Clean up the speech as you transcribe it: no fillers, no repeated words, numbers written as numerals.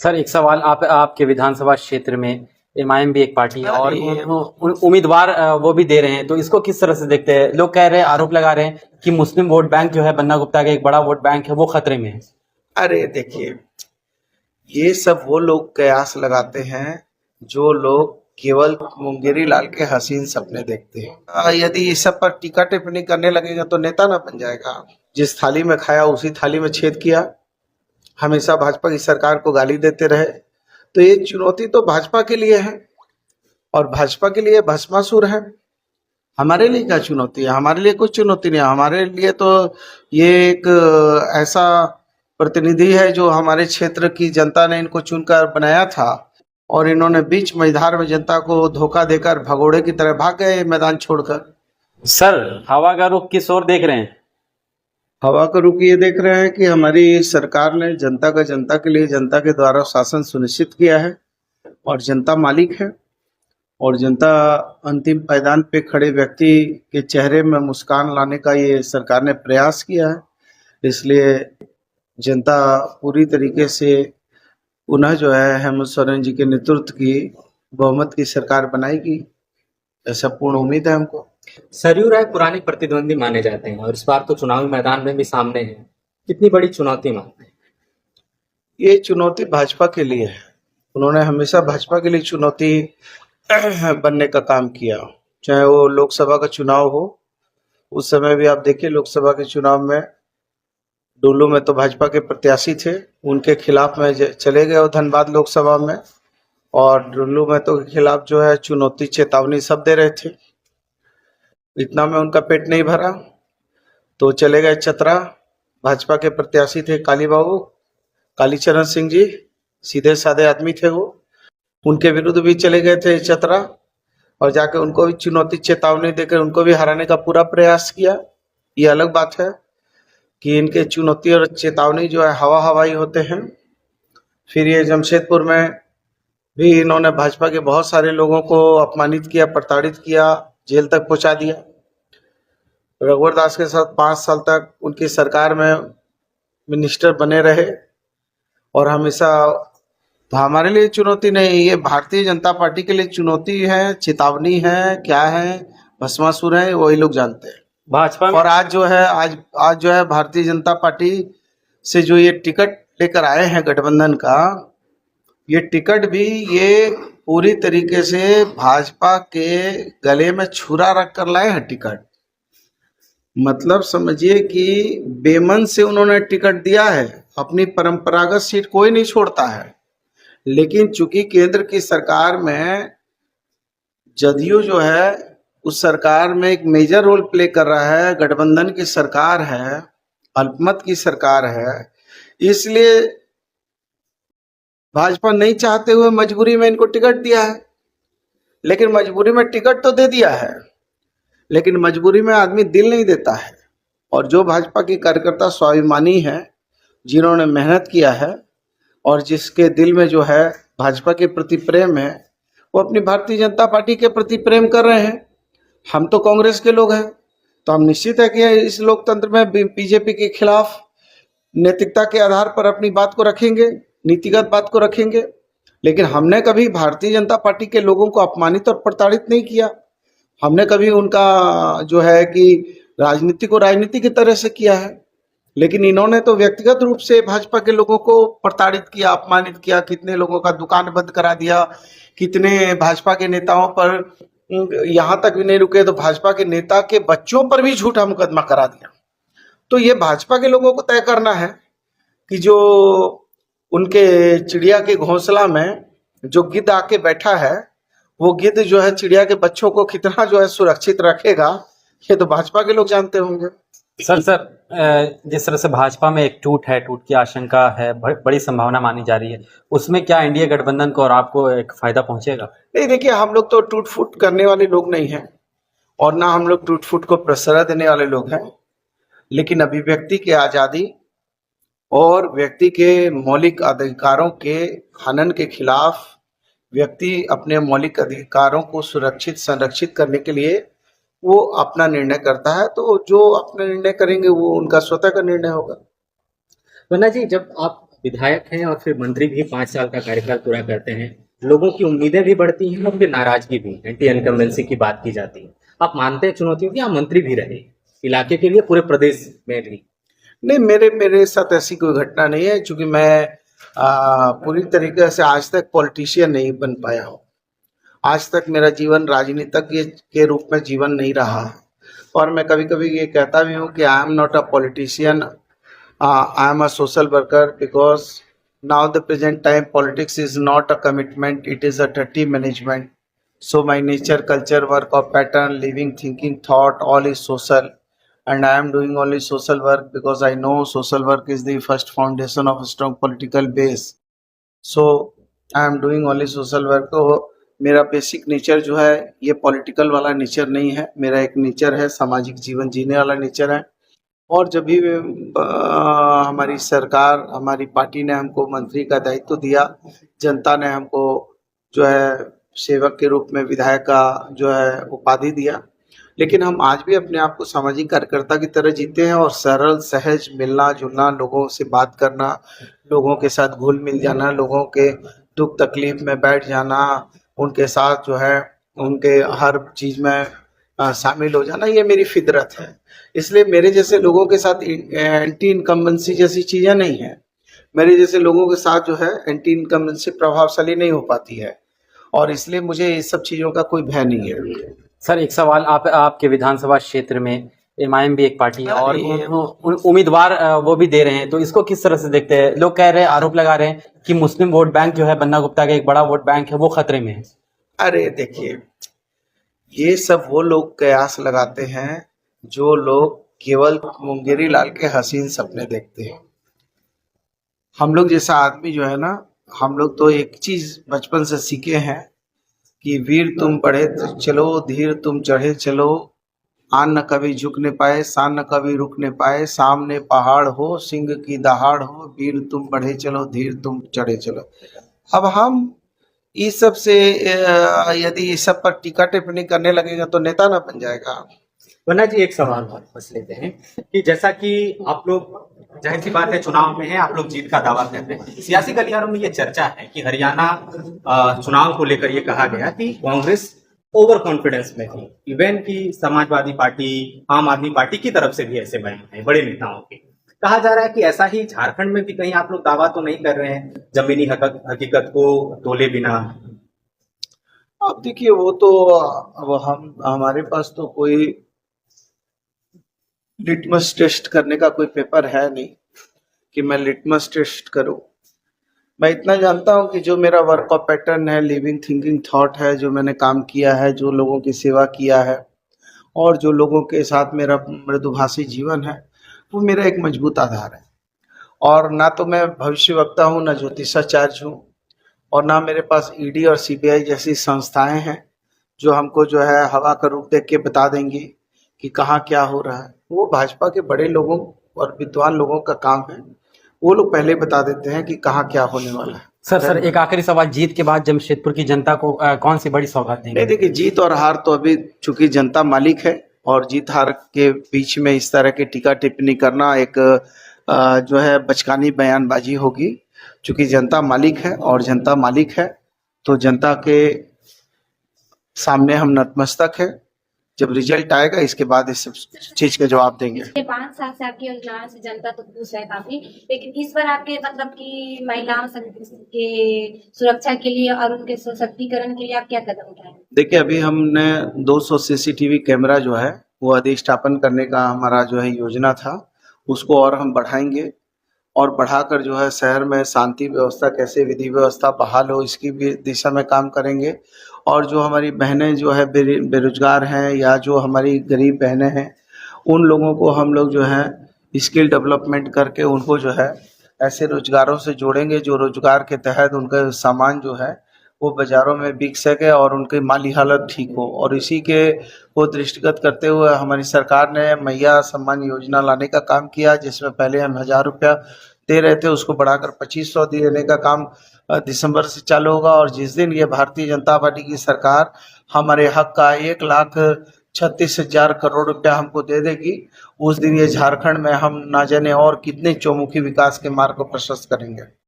Sir एक सवाल, आप आपके विधानसभा क्षेत्र में एमआईएम भी एक पार्टी है और उम्मीदवार वो भी दे रहे हैं, तो इसको किस तरह से देखते हैं? लोग कह रहे हैं, आरोप लगा रहे हैं कि मुस्लिम वोट बैंक जो है, बन्ना गुप्ता का एक बड़ा वोट बैंक है, वो खतरे में है। अरे देखिए, ये सब वो लोग कयास लगाते हैं जो लोग केवल मुंगेरी लाल के हसीन सपने देखते हैं। यदि इस सब पर टीका टिप्पणी करने लगेगा तो नेता ना बन जाएगा। जिस थाली में खाया उसी थाली में छेद किया, हमेशा भाजपा की सरकार को गाली देते रहे। तो ये चुनौती तो भाजपा के लिए है और भाजपा के लिए भस्मासुर है। हमारे लिए क्या चुनौती है? हमारे लिए कुछ चुनौती नहीं है। हमारे लिए तो ये एक ऐसा प्रतिनिधि है जो हमारे क्षेत्र की जनता ने इनको चुनकर बनाया था और इन्होंने बीच मैदान में जनता को धोखा देकर भगोड़े की तरह भाग गए मैदान छोड़कर। सर हवा का रुख किस ओर देख रहे हैं? हवा का रुख ये देख रहे हैं कि हमारी सरकार ने जनता का जनता के लिए जनता के द्वारा शासन सुनिश्चित किया है और जनता मालिक है और जनता अंतिम पायदान पे खड़े व्यक्ति के चेहरे में मुस्कान लाने का ये सरकार ने प्रयास किया है। इसलिए जनता पूरी तरीके से पुनः जो है हेमंत सोरेन जी के नेतृत्व की बहुमत की सरकार बनाएगी, ऐसा पूर्ण उम्मीद है हमको। सरयू राय पुराने प्रतिद्वंदी माने जाते हैं और इस बार तो चुनावी मैदान में भी सामने हैं। कितनी बड़ी चुनौती मानते हैं? ये चुनौती भाजपा के लिए है। उन्होंने हमेशा भाजपा के लिए चुनौती बनने का काम किया, चाहे वो लोकसभा का चुनाव हो। उस समय भी आप देखिए, लोकसभा के चुनाव में डुल्लू में तो भाजपा के प्रत्याशी थे, उनके खिलाफ में चले गए वो धनबाद लोकसभा में, और डुल्लू में तो के खिलाफ जो है चुनौती चेतावनी सब दे रहे थे। इतना में उनका पेट नहीं भरा तो चले गए चतरा। भाजपा के प्रत्याशी थे कालीचरण सिंह जी, सीधे साधे आदमी थे वो, उनके विरुद्ध भी चले गए थे चतरा और जाके उनको भी चुनौती चेतावनी देकर उनको भी हराने का पूरा प्रयास किया। ये अलग बात है कि इनके चुनौती और चेतावनी जो है हवा हवाई होते हैं। फिर ये जमशेदपुर में भी इन्होंने भाजपा के बहुत सारे लोगों को अपमानित किया, प्रताड़ित किया, जेल तक पहुंचा दिया। रघुवर दास के साथ 5 साल तक उनकी सरकार में मिनिस्टर बने रहे और हमेशा। तो हमारे लिए चुनौती नहीं, ये भारतीय जनता पार्टी के लिए चुनौती है, चेतावनी है, क्या है, भस्मासुर है, वही लोग जानते हैं। भाजपा में और आज जो है भारतीय जनता पार्टी से जो ये टिकट लेकर आए हैं गठबंधन का, ये टिकट भी ये पूरी तरीके से भाजपा के गले में छुरा रख कर लाए हैं टिकट। मतलब समझिए कि बेमन से उन्होंने टिकट दिया है। अपनी परंपरागत सीट कोई नहीं छोड़ता है, लेकिन चूंकि केंद्र की सरकार में जदयू जो है उस सरकार में एक मेजर रोल प्ले कर रहा है, गठबंधन की सरकार है, अल्पमत की सरकार है, इसलिए भाजपा नहीं चाहते हुए मजबूरी में इनको टिकट दिया है। लेकिन मजबूरी में टिकट तो दे दिया है, लेकिन मजबूरी में आदमी दिल नहीं देता है। और जो भाजपा के कार्यकर्ता स्वाभिमानी है, जिन्होंने मेहनत किया है और जिसके दिल में जो है भाजपा के प्रति प्रेम है, वो अपनी भारतीय जनता पार्टी के प्रति प्रेम कर रहे हैं। हम तो कांग्रेस के लोग हैं, तो हम निश्चित है कि इस लोकतंत्र में बीजेपी के खिलाफ नैतिकता के आधार पर अपनी बात को रखेंगे, नीतिगत बात को रखेंगे। लेकिन हमने कभी भारतीय जनता पार्टी के लोगों को अपमानित और प्रताड़ित नहीं किया। हमने कभी उनका जो है कि राजनीति को राजनीति की तरह से किया है। लेकिन इन्होंने तो व्यक्तिगत रूप से भाजपा के लोगों को प्रताड़ित किया, अपमानित किया, कितने लोगों का दुकान बंद करा दिया, कितने भाजपा के नेताओं पर, यहाँ तक भी नहीं रुके तो भाजपा के नेता के बच्चों पर भी झूठा मुकदमा करा दिया। तो ये भाजपा के लोगों को तय करना है कि जो उनके चिड़िया के घोंसला में जो गिद्ध आके बैठा है, वो गिद्ध जो है चिड़िया के बच्चों को कितना जो है सुरक्षित रखेगा, ये तो भाजपा के लोग जानते होंगे। सर जिस तरह से भाजपा में एक टूट की आशंका है, बड़ी संभावना मानी जा रही है, उसमें क्या इंडिया गठबंधन को और आपको एक फायदा पहुंचेगा? नहीं, देखिए, हम लोग तो टूट फूट करने वाले लोग नहीं हैं और ना हम लोग टूट फूट को प्रश्रय देने वाले लोग हैं। लेकिन अभिव्यक्ति की आजादी और व्यक्ति के मौलिक अधिकारों के हनन के खिलाफ व्यक्ति अपने मौलिक अधिकारों को सुरक्षित संरक्षित करने के लिए वो अपना निर्णय करता है। तो जो अपना निर्णय करेंगे वो उनका स्वतः का निर्णय होगा। वरना जी, जब आप विधायक हैं और फिर मंत्री भी 5 साल का कार्यकाल पूरा करते हैं। लोगों की उम्मीदें भी बढ़ती हैं और फिर नाराजगी भी, एंटी इनकम्बेंसी की बात की जाती है। आप मानते हैं चुनौतियों की, आप मंत्री भी रहे इलाके के लिए, पूरे प्रदेश में भी? नहीं, मेरे साथ ऐसी कोई घटना नहीं है, क्योंकि मैं पूरी तरीके से आज तक पॉलिटिशियन नहीं बन पाया हूँ। आज तक मेरा जीवन राजनीतिज्ञ के रूप में जीवन नहीं रहा है। और मैं कभी कभी ये कहता भी हूँ कि I am not a politician, I am a social worker, because now the present time politics is not a commitment, it is a dirty management. So my nature, culture, work of pattern, living, thinking, thought, all is social, and I am doing only social work because I know social work is the first foundation of a strong political base. So I am doing only social work. तो मेरा basic nature जो है ये political वाला nature नहीं है, मेरा एक नेचर है सामाजिक जीवन जीने वाला नेचर है। और जब भी हमारी सरकार, हमारी पार्टी ने हमको मंत्री का दायित्व दिया, जनता ने हमको जो है सेवक के रूप में विधायक का जो है उपाधि दिया, लेकिन हम आज भी अपने आप को सामाजिक कार्यकर्ता की तरह जीते हैं और सरल सहज मिलना जुलना, लोगों से बात करना, लोगों के साथ घुल मिल जाना, लोगों के दुख तकलीफ में बैठ जाना, उनके साथ जो है उनके हर चीज़ में शामिल हो जाना, ये मेरी फितरत है। इसलिए मेरे जैसे लोगों के साथ एंटी इनकम्बेंसी जैसी चीज़ें नहीं है। मेरे जैसे लोगों के साथ जो है एंटी इनकम्बेंसी प्रभावशाली नहीं हो पाती है, और इसलिए मुझे इस सब चीज़ों का कोई भय नहीं है। सर एक सवाल, आपके विधानसभा क्षेत्र में एमआईएम भी एक पार्टी है और उम्मीदवार वो भी दे रहे हैं, तो इसको किस तरह से देखते हैं? लोग कह रहे हैं, आरोप लगा रहे हैं कि मुस्लिम वोट बैंक जो है बन्ना गुप्ता का एक बड़ा वोट बैंक है, वो खतरे में है। अरे देखिए, ये सब वो लोग कयास लगाते हैं जो लोग केवल मुंगेरी लाल के हसीन सपने देखते हैं। हम लोग जैसा आदमी जो है ना, हम लोग तो एक चीज बचपन से सीखे हैं कि वीर तुम बढ़े चलो, धीर तुम चढ़े चलो, आन न कभी झुक न पाए, शान न कभी रुक न पाए, सामने पहाड़ हो सिंह की दहाड़ हो, वीर तुम बढ़े चलो, धीर तुम चढ़े चलो। अब हम इस सब से यदि इस सब पर टीका टिप्पणी करने लगेगा तो नेता ना बन जाएगा। वरना जी एक सवाल और बस लेते हैं कि जैसा कि आप लोग, जाहिर सी बात है चुनाव में है, आप लोग जीत का दावा करते हैं। सियासी गलियारों में ये चर्चा है कि हरियाणा चुनाव को लेकर ये कहा गया कि कांग्रेस ओवर कॉन्फिडेंस में थी, इवन की समाजवादी पार्टी, आम आदमी पार्टी की तरफ से भी ऐसे बयान हैं बड़े नेताओं के। कहा जा रहा है कि ऐसा ही झारखंड में भी कहीं आप लोग दावा तो नहीं कर रहे हैं जमीनी हकीकत को तोले बिना? अब देखिए, वो तो अब हमारे पास तो कोई लिटमस टेस्ट करने का कोई पेपर है नहीं कि मैं लिटमस टेस्ट करूं। मैं इतना जानता हूं कि जो मेरा वर्क ऑफ पैटर्न है, लिविंग थिंकिंग थॉट है, जो मैंने काम किया है, जो लोगों की सेवा किया है और जो लोगों के साथ मेरा मृदुभाषी जीवन है, वो मेरा एक मजबूत आधार है। और ना तो मैं भविष्यवक्ता हूँ, ना ज्योतिषाचार्य हूँ, और ना मेरे पास ईडी और सीबीआई जैसी संस्थाएं हैं जो हमको जो है हवा का रूप देख के बता देंगी कि कहाँ क्या हो रहा है। वो भाजपा के बड़े लोगों और विद्वान लोगों का काम है, वो लोग पहले बता देते हैं कि कहाँ क्या होने वाला है। सर एक आखिरी सवाल, जीत के बाद जमशेदपुर की जनता को कौन सी बड़ी सौगात देंगे? नहीं देखिए, जीत और हार तो अभी चूंकि जनता मालिक है, और जीत हार के बीच में इस तरह की टीका टिप्पणी करना एक जो है बचकानी बयानबाजी होगी। चूंकि जनता मालिक है और जनता मालिक है तो जनता के सामने हम नतमस्तक है। जब रिजल्ट आएगा इसके बाद इस सब चीज का जवाब देंगे। 5 साल से आपकी योजनाओं से जनता तो खुश है काफी, लेकिन इस बार आपके मतलब कि महिलाओं के सुरक्षा के लिए और उनके सशक्तिकरण के लिए आप क्या कदम उठाएं? देखिए, अभी हमने 200 सीसीटीवी कैमरा जो है वो अधिष्ठापन करने का हमारा जो है योजना था, उसको और हम बढ़ाएंगे और बढ़ाकर जो है शहर में शांति व्यवस्था, कैसे विधि व्यवस्था बहाल हो, इसकी भी दिशा में काम करेंगे। और जो हमारी बहनें जो है बेरोजगार हैं या जो हमारी गरीब बहनें हैं, उन लोगों को हम लोग जो है स्किल डेवलपमेंट करके उनको जो है ऐसे रोजगारों से जोड़ेंगे जो रोजगार के तहत उनका सामान जो है वो बाज़ारों में बिक सके और उनकी माली हालत ठीक हो। और इसी के को दृष्टिगत करते हुए हमारी सरकार ने मैया सम्मान योजना लाने का काम किया, जिसमें पहले हम 1000 रुपया दे रहे थे, उसको बढ़ाकर 2500 देने का काम दिसंबर से चालू होगा। और जिस दिन ये भारतीय जनता पार्टी की सरकार हमारे हक का 1 लाख 36,000 करोड़ रुपया हमको दे देगी, उस दिन ये झारखंड में हम ना जाने और कितने चौमुखी विकास के मार्ग को प्रशस्त करेंगे।